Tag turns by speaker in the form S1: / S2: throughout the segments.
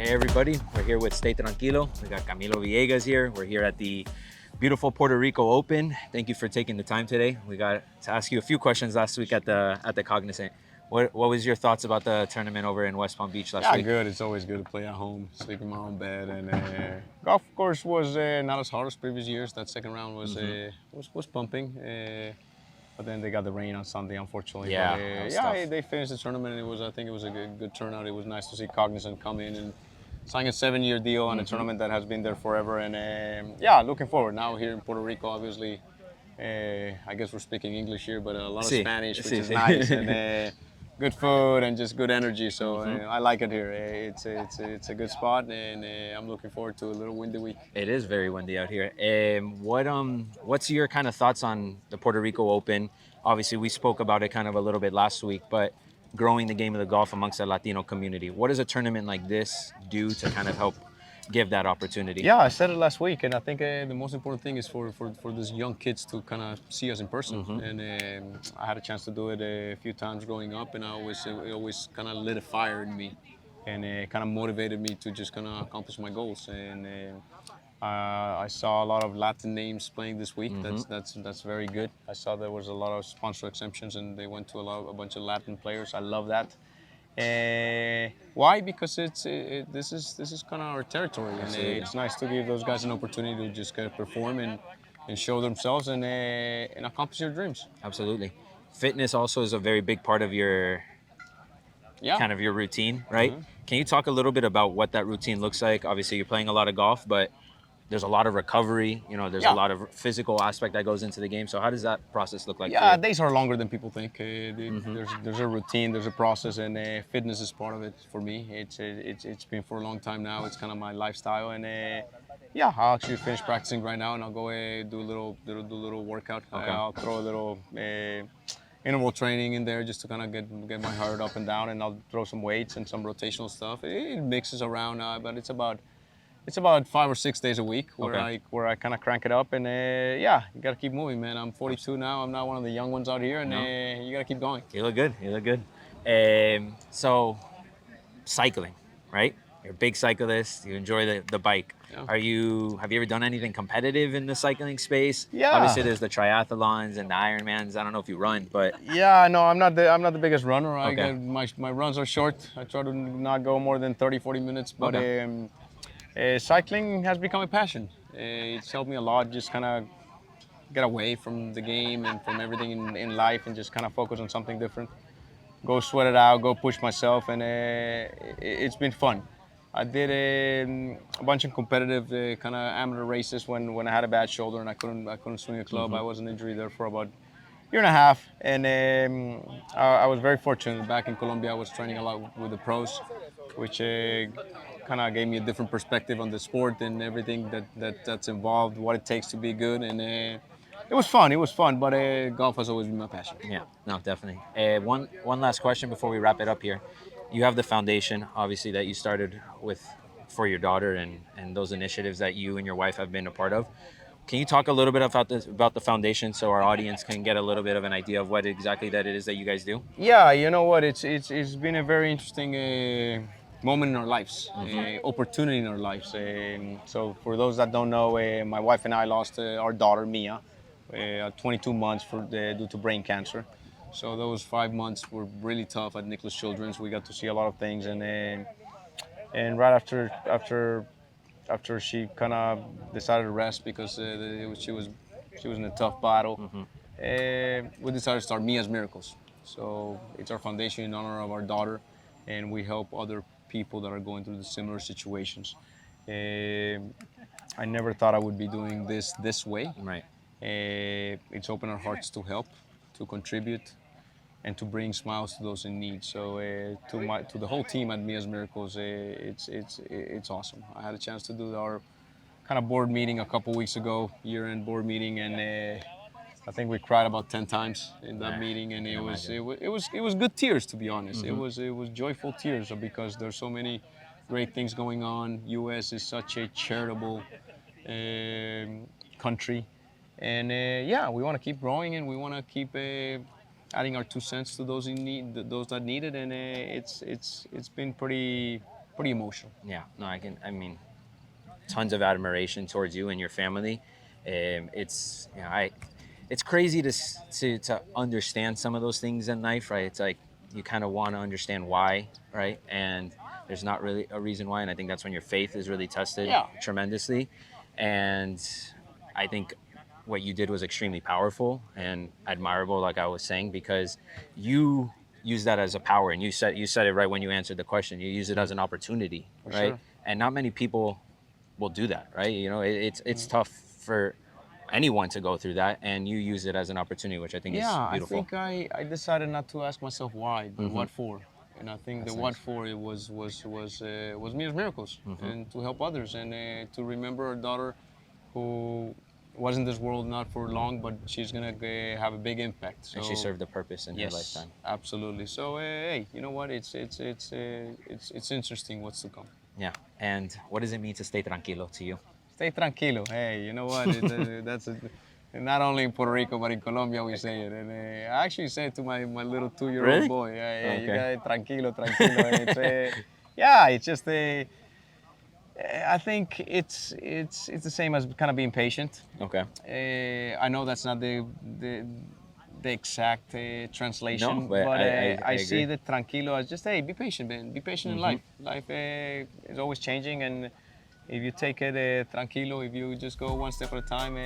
S1: Hey everybody, we're here with Stay Tranquilo. We got Camilo Villegas here. We're here at the beautiful Puerto Rico Open. Thank you for taking the time today. We got to ask you a few questions last week at the Cognizant. What was your thoughts about the tournament over in West Palm Beach last week?
S2: Good. It's always good to play at home, sleep in my own bed, and golf course was not as hard as previous years. That second round was pumping, but then they got the rain on Sunday, unfortunately.
S1: Yeah,
S2: but,
S1: that was tough.
S2: they finished the tournament, and I think it was a good turnout. It was nice to see Cognizant come in and sign a 7-year deal on a tournament that has been there forever, and looking forward. Now here in Puerto Rico, obviously, I guess we're speaking English here, but a lot of
S1: Sí,
S2: Spanish, which
S1: sí,
S2: is
S1: sí.
S2: nice, and good food and just good energy. So I like it here. It's a good spot, and I'm looking forward to a little windy week.
S1: It is very windy out here. What's your kind of thoughts on the Puerto Rico Open? Obviously, we spoke about it kind of a little bit last week, but growing the game of the golf amongst the Latino community. What does a tournament like this do to kind of help give that opportunity?
S2: Yeah, I said it last week, and I think the most important thing is for these young kids to kind of see us in person. And I had a chance to do it a few times growing up, and it always kind of lit a fire in me, and kind of motivated me to just kind of accomplish my goals. And I saw a lot of Latin names playing this week. That's very good. I saw there was a lot of sponsor exemptions, and they went to a bunch of Latin players. I love that. Why? Because this is kind of our territory, and it's nice to give those guys an opportunity to just kind of perform and show themselves and accomplish their dreams.
S1: Absolutely. Fitness also is a very big part of your kind of your routine, right? Can you talk a little bit about what that routine looks like? Obviously, you're playing a lot of golf, but there's a lot of recovery. There's a lot of physical aspect that goes into the game. So how does that process look like for you?
S2: Days are longer than people think. There's a routine, there's a process, and fitness is part of it for me. It's been for a long time now. It's kind of my lifestyle, and I'll actually finish practicing right now, and I'll go do a little workout.
S1: Okay.
S2: I'll throw a little interval training in there just to kind of get my heart up and down, and I'll throw some weights and some rotational stuff. It mixes around, but it's about 5 or 6 days a week where I kind of crank it up, and you got to keep moving, man. I'm 42 now. I'm not one of the young ones out here, and you got to keep going.
S1: You look good. You look good. So, cycling, right? You're a big cyclist. You enjoy the bike.
S2: Yeah.
S1: Have you ever done anything competitive in the cycling space?
S2: Yeah.
S1: Obviously, there's the triathlons and the Ironmans. I don't know if you run, but
S2: Yeah, no, I'm not the biggest runner.
S1: Okay.
S2: My runs are short. I try to not go more than 30, 40 minutes, but
S1: Okay.
S2: cycling has become a passion. It's helped me a lot, just kind of get away from the game and from everything in life and just kind of focus on something different. Go sweat it out, go push myself, and it's been fun. I did a bunch of competitive kind of amateur races when I had a bad shoulder and I couldn't swing a club. I was an injury there for about a year and a half, and I was very fortunate. Back in Colombia, I was training a lot with the pros, which kind of gave me a different perspective on the sport and everything that's involved, what it takes to be good, and it was fun. It was fun, but golf has always been my passion.
S1: yeah, no, definitely. One last question before we wrap it up here. You have the foundation, obviously, that you started with for your daughter and those initiatives that you and your wife have been a part of. Can you talk a little bit about the foundation so our audience can get a little bit of an idea of what exactly that it is that you guys do?
S2: Yeah, you know what? It's been a very interesting moment in our lives, opportunity in our lives. So for those that don't know, my wife and I lost our daughter Mia, at 22 months due to brain cancer. So those 5 months were really tough at Nicholas Children's. We got to see a lot of things, and right after she kind of decided to rest because she was in a tough battle. We decided to start Mia's Miracles. So it's our foundation in honor of our daughter, and we help other people that are going through the similar situations. I never thought I would be doing this way.
S1: Right.
S2: It's opened our hearts to help, to contribute, and to bring smiles to those in need. So to the whole team at Mia's Miracles, it's awesome. I had a chance to do our kind of board meeting a couple weeks ago, year-end board meeting, and I think we cried about 10 times in that meeting, and it was good tears, to be honest. It was joyful tears because there's so many great things going on. U.S. is such a charitable country, and we want to keep growing, and we want to keep adding our 2 cents to those in need, those that need it, and it's been pretty pretty emotional.
S1: Yeah, no, I mean, tons of admiration towards you and your family. It's, you know, it's crazy to understand some of those things in life, right? It's like you kind of want to understand why, right? And there's not really a reason why, and I think that's when your faith is really tested
S2: Yeah.
S1: tremendously. And I think what you did was extremely powerful and admirable, like I was saying, because you use that as a power, and you said it right when you answered the question. You use it as an opportunity,
S2: For
S1: right?
S2: sure.
S1: And not many people will do that, right? You know, it's tough for anyone to go through that, and you use it as an opportunity, which I think is
S2: Yeah, I
S1: beautiful.
S2: think I decided not to ask myself why, but what for. And I think
S1: That's
S2: the what
S1: nice.
S2: for it was Mia's Miracles, and to help others, and to remember a daughter who was in this world not for long, but she's gonna have a big impact. So
S1: And she served a purpose in her
S2: yes,
S1: lifetime.
S2: absolutely. So hey, you know what? It's interesting what's to come.
S1: Yeah. And what does it mean to stay tranquilo to you?
S2: Stay tranquilo. Hey, you know what? Not only in Puerto Rico, but in Colombia we say it. And I actually say it to my little 2-year-old
S1: Really?
S2: boy. Yeah, you
S1: Okay.
S2: got tranquilo, tranquilo. Yeah, it's just I think it's the same as kind of being patient.
S1: Okay.
S2: I know that's not the exact translation,
S1: No, but
S2: but
S1: I
S2: I see
S1: agree.
S2: the tranquilo as just, hey, be patient, man. Be patient in life. Life is always changing, and if you take it tranquilo, if you just go one step at a time,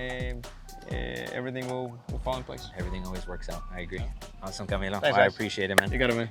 S2: everything will fall in place.
S1: Everything always works out. I agree. Awesome, Camilo.
S2: Thanks,
S1: I
S2: guys.
S1: appreciate it, man.
S2: You got it, man.